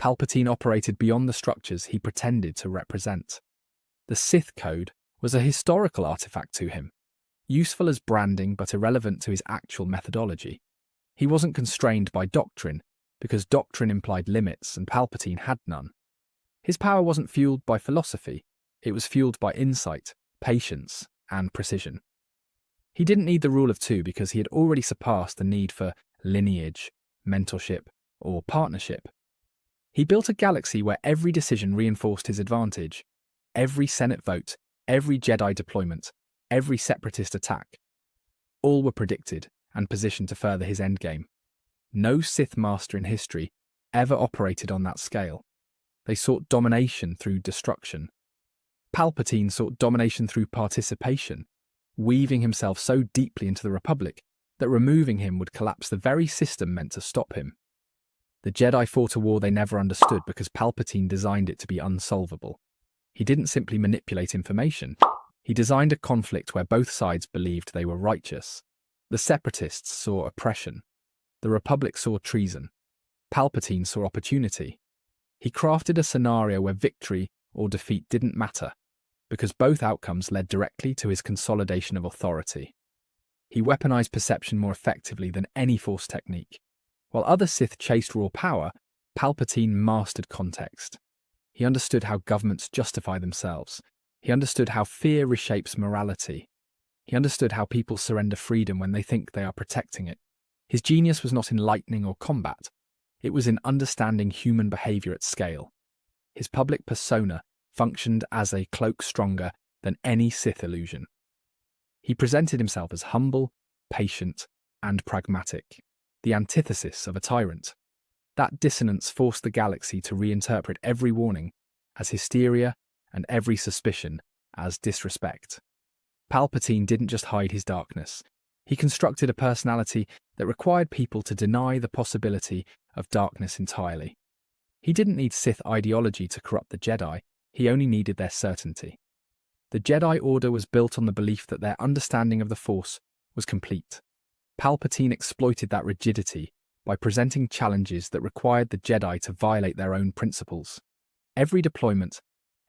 Palpatine operated beyond the structures he pretended to represent. The Sith Code was a historical artifact to him, useful as branding but irrelevant to his actual methodology. He wasn't constrained by doctrine, because doctrine implied limits and Palpatine had none. His power wasn't fueled by philosophy, it was fueled by insight, patience, and precision. He didn't need the rule of two because he had already surpassed the need for lineage, mentorship, or partnership. He built a galaxy where every decision reinforced his advantage. Every Senate vote, every Jedi deployment, every separatist attack. All were predicted and positioned to further his endgame. No Sith master in history ever operated on that scale. They sought domination through destruction. Palpatine sought domination through participation, weaving himself so deeply into the Republic that removing him would collapse the very system meant to stop him. The Jedi fought a war they never understood because Palpatine designed it to be unsolvable. He didn't simply manipulate information. He designed a conflict where both sides believed they were righteous. The Separatists saw oppression. The Republic saw treason. Palpatine saw opportunity. He crafted a scenario where victory or defeat didn't matter, because both outcomes led directly to his consolidation of authority. He weaponized perception more effectively than any Force technique. While other Sith chased raw power, Palpatine mastered context. He understood how governments justify themselves. He understood how fear reshapes morality. He understood how people surrender freedom when they think they are protecting it. His genius was not in lightning or combat. It was in understanding human behavior at scale. His public persona functioned as a cloak stronger than any Sith illusion. He presented himself as humble, patient, and pragmatic, the antithesis of a tyrant. That dissonance forced the galaxy to reinterpret every warning as hysteria and every suspicion as disrespect. Palpatine didn't just hide his darkness. He constructed a personality that required people to deny the possibility of darkness entirely. He didn't need Sith ideology to corrupt the Jedi, he only needed their certainty. The Jedi Order was built on the belief that their understanding of the Force was complete. Palpatine exploited that rigidity by presenting challenges that required the Jedi to violate their own principles. Every deployment,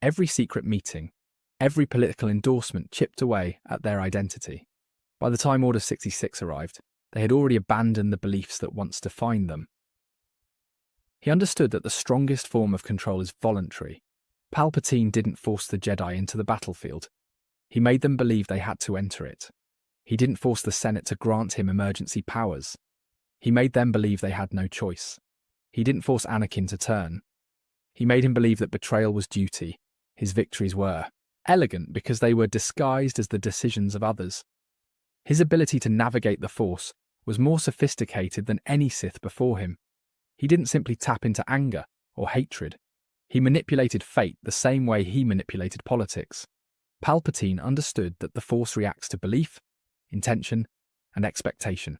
every secret meeting, every political endorsement chipped away at their identity. By the time Order 66 arrived, they had already abandoned the beliefs that once defined them. He understood that the strongest form of control is voluntary. Palpatine didn't force the Jedi into the battlefield. He made them believe they had to enter it. He didn't force the Senate to grant him emergency powers. He made them believe they had no choice. He didn't force Anakin to turn. He made him believe that betrayal was duty. His victories were elegant because they were disguised as the decisions of others. His ability to navigate the Force was more sophisticated than any Sith before him. He didn't simply tap into anger or hatred. He manipulated fate the same way he manipulated politics. Palpatine understood that the Force reacts to belief, intention, and expectation.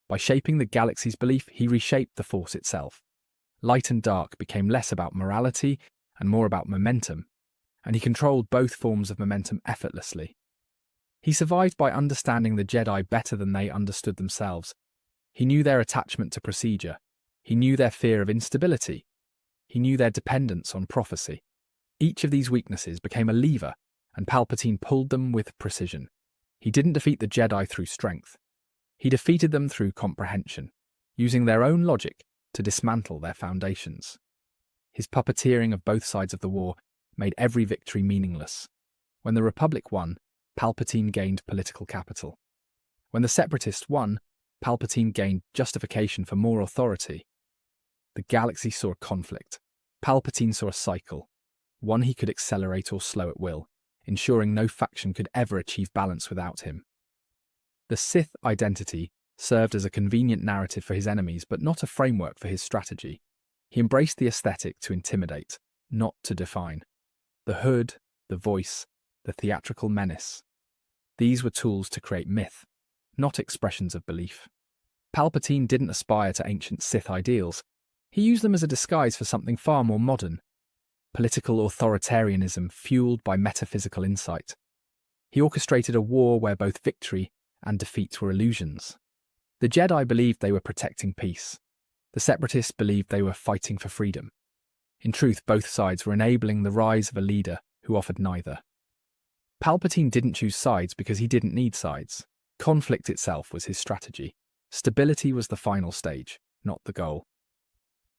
By shaping the galaxy's belief, he reshaped the Force itself. Light and dark became less about morality and more about momentum, and he controlled both forms of momentum effortlessly. He survived by understanding the Jedi better than they understood themselves. He knew their attachment to procedure. He knew their fear of instability. He knew their dependence on prophecy. Each of these weaknesses became a lever, and Palpatine pulled them with precision. He didn't defeat the Jedi through strength. He defeated them through comprehension, using their own logic to dismantle their foundations. His puppeteering of both sides of the war made every victory meaningless. When the Republic won, Palpatine gained political capital. When the Separatists won, Palpatine gained justification for more authority. The galaxy saw a conflict. Palpatine saw a cycle, one he could accelerate or slow at will, ensuring no faction could ever achieve balance without him. The Sith identity served as a convenient narrative for his enemies, but not a framework for his strategy. He embraced the aesthetic to intimidate, not to define. The hood, the voice, the theatrical menace. These were tools to create myth, not expressions of belief. Palpatine didn't aspire to ancient Sith ideals. He used them as a disguise for something far more modern. Political authoritarianism fueled by metaphysical insight. He orchestrated a war where both victory and defeat were illusions. The Jedi believed they were protecting peace. The Separatists believed they were fighting for freedom. In truth, both sides were enabling the rise of a leader who offered neither. Palpatine didn't choose sides because he didn't need sides. Conflict itself was his strategy. Stability was the final stage, not the goal.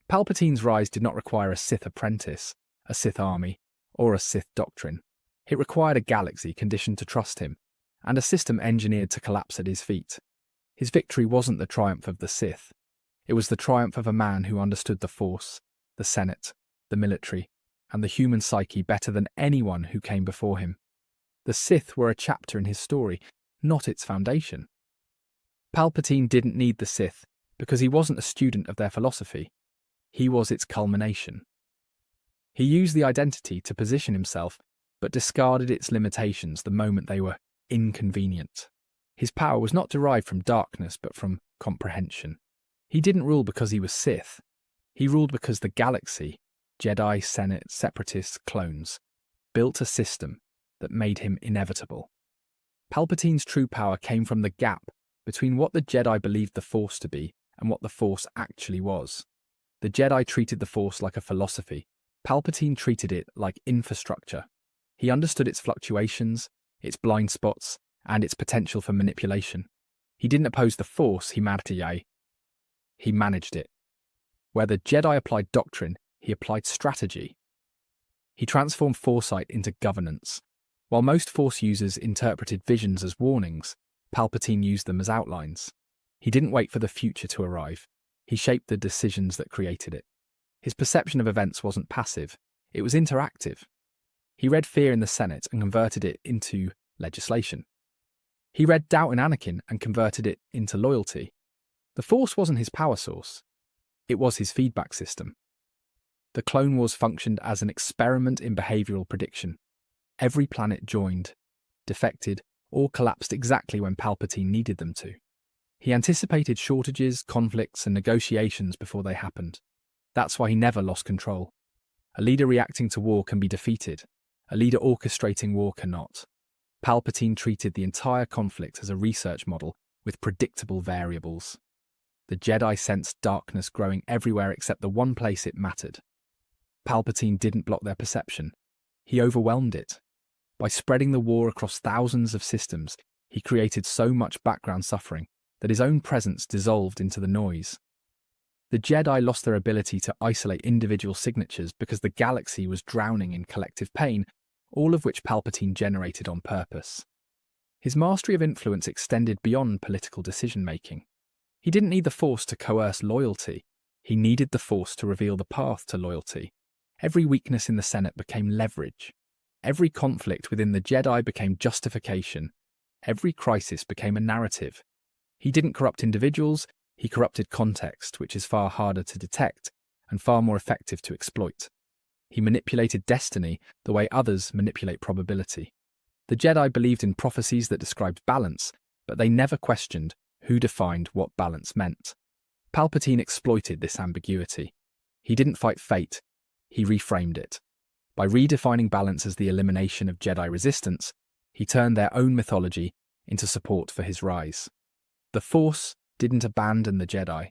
Palpatine's rise did not require a Sith apprentice, a Sith army, or a Sith doctrine. It required a galaxy conditioned to trust him, and a system engineered to collapse at his feet. His victory wasn't the triumph of the Sith. It was the triumph of a man who understood the Force, the Senate, the military, and the human psyche better than anyone who came before him. The Sith were a chapter in his story, not its foundation. Palpatine didn't need the Sith because he wasn't a student of their philosophy. He was its culmination. He used the identity to position himself, but discarded its limitations the moment they were inconvenient. His power was not derived from darkness, but from comprehension. He didn't rule because he was Sith. He ruled because the galaxy, Jedi, Senate, Separatists, clones, built a system that made him inevitable. Palpatine's true power came from the gap between what the Jedi believed the Force to be and what the Force actually was. The Jedi treated the Force like a philosophy. Palpatine treated it like infrastructure. He understood its fluctuations, its blind spots, and its potential for manipulation. He didn't oppose the Force, he managed it. Where the Jedi applied doctrine, he applied strategy. He transformed foresight into governance. While most Force users interpreted visions as warnings, Palpatine used them as outlines. He didn't wait for the future to arrive. He shaped the decisions that created it. His perception of events wasn't passive, it was interactive. He read fear in the Senate and converted it into legislation. He read doubt in Anakin and converted it into loyalty. The Force wasn't his power source. It was his feedback system. The Clone Wars functioned as an experiment in behavioural prediction. Every planet joined, defected, or collapsed exactly when Palpatine needed them to. He anticipated shortages, conflicts, and negotiations before they happened. That's why he never lost control. A leader reacting to war can be defeated. A leader orchestrating war cannot. Palpatine treated the entire conflict as a research model with predictable variables. The Jedi sensed darkness growing everywhere except the one place it mattered. Palpatine didn't block their perception. He overwhelmed it. By spreading the war across thousands of systems, he created so much background suffering that his own presence dissolved into the noise. The Jedi lost their ability to isolate individual signatures because the galaxy was drowning in collective pain, all of which Palpatine generated on purpose. His mastery of influence extended beyond political decision-making. He didn't need the Force to coerce loyalty. He needed the Force to reveal the path to loyalty. Every weakness in the Senate became leverage. Every conflict within the Jedi became justification. Every crisis became a narrative. He didn't corrupt individuals, he corrupted context, which is far harder to detect and far more effective to exploit. He manipulated destiny the way others manipulate probability. The Jedi believed in prophecies that described balance, but they never questioned who defined what balance meant. Palpatine exploited this ambiguity. He didn't fight fate, he reframed it. By redefining balance as the elimination of Jedi resistance, he turned their own mythology into support for his rise. The Force didn't abandon the Jedi.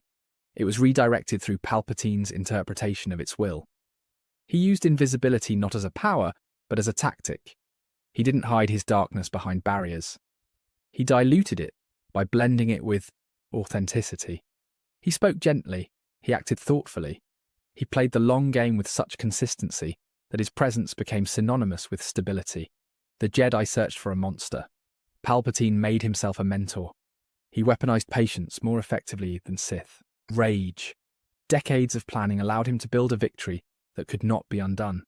It was redirected through Palpatine's interpretation of its will. He used invisibility not as a power, but as a tactic. He didn't hide his darkness behind barriers. He diluted it by blending it with authenticity. He spoke gently, he acted thoughtfully. He played the long game with such consistency that his presence became synonymous with stability. The Jedi searched for a monster. Palpatine made himself a mentor. He weaponized patience more effectively than Sith. Rage. Decades of planning allowed him to build a victory that could not be undone.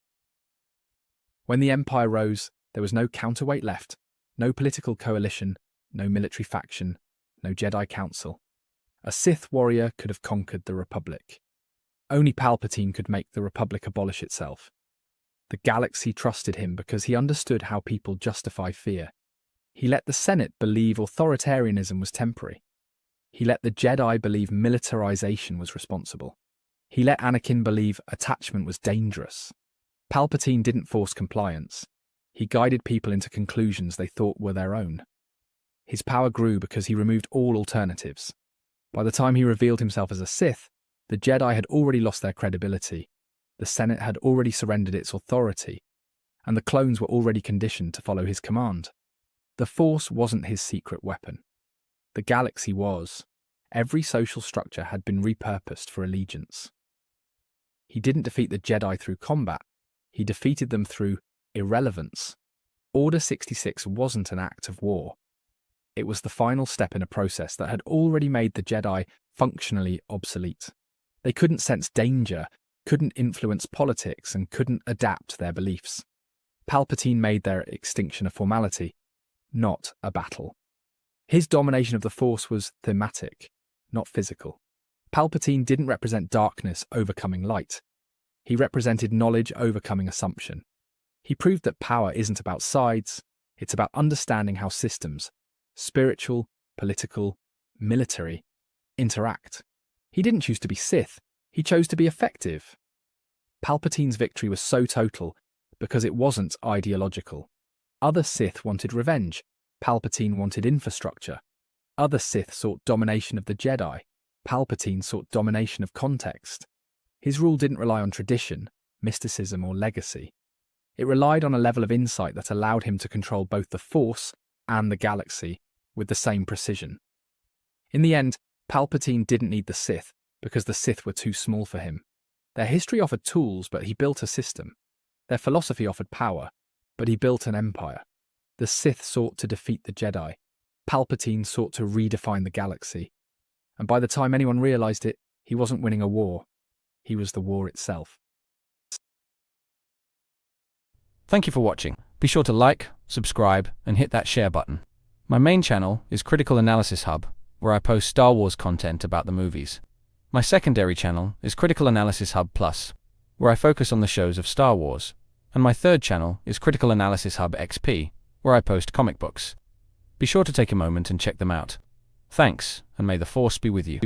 When the Empire rose, there was no counterweight left, no political coalition, no military faction, no Jedi Council. A Sith warrior could have conquered the Republic. Only Palpatine could make the Republic abolish itself. The galaxy trusted him because he understood how people justify fear. He let the Senate believe authoritarianism was temporary. He let the Jedi believe militarization was responsible. He let Anakin believe attachment was dangerous. Palpatine didn't force compliance. He guided people into conclusions they thought were their own. His power grew because he removed all alternatives. By the time he revealed himself as a Sith, the Jedi had already lost their credibility. The Senate had already surrendered its authority, and the clones were already conditioned to follow his command. The Force wasn't his secret weapon. The galaxy was. Every social structure had been repurposed for allegiance. He didn't defeat the Jedi through combat. He defeated them through irrelevance. Order 66 wasn't an act of war. It was the final step in a process that had already made the Jedi functionally obsolete. They couldn't sense danger, couldn't influence politics, and couldn't adapt their beliefs. Palpatine made their extinction a formality, not a battle. His domination of the Force was thematic, not physical. Palpatine didn't represent darkness overcoming light. He represented knowledge overcoming assumption. He proved that power isn't about sides, it's about understanding how systems, spiritual, political, military, interact. He didn't choose to be Sith, he chose to be effective. Palpatine's victory was so total because it wasn't ideological. Other Sith wanted revenge. Palpatine wanted infrastructure. Other Sith sought domination of the Jedi. Palpatine sought domination of context. His rule didn't rely on tradition, mysticism, or legacy. It relied on a level of insight that allowed him to control both the Force and the galaxy with the same precision. In the end, Palpatine didn't need the Sith because the Sith were too small for him. Their history offered tools, but he built a system. Their philosophy offered power, but he built an empire. The Sith sought to defeat the Jedi. Palpatine sought to redefine the galaxy. And by the time anyone realized it, he wasn't winning a war. He was the war itself. Thank you for watching. Be sure to like, subscribe, and hit that share button. My main channel is Critical Analysis Hub, where I post Star Wars content about the movies. My secondary channel is Critical Analysis Hub Plus, where I focus on the shows of Star Wars. And my third channel is Critical Analysis Hub XP, where I post comic books. Be sure to take a moment and check them out. Thanks, and may the Force be with you.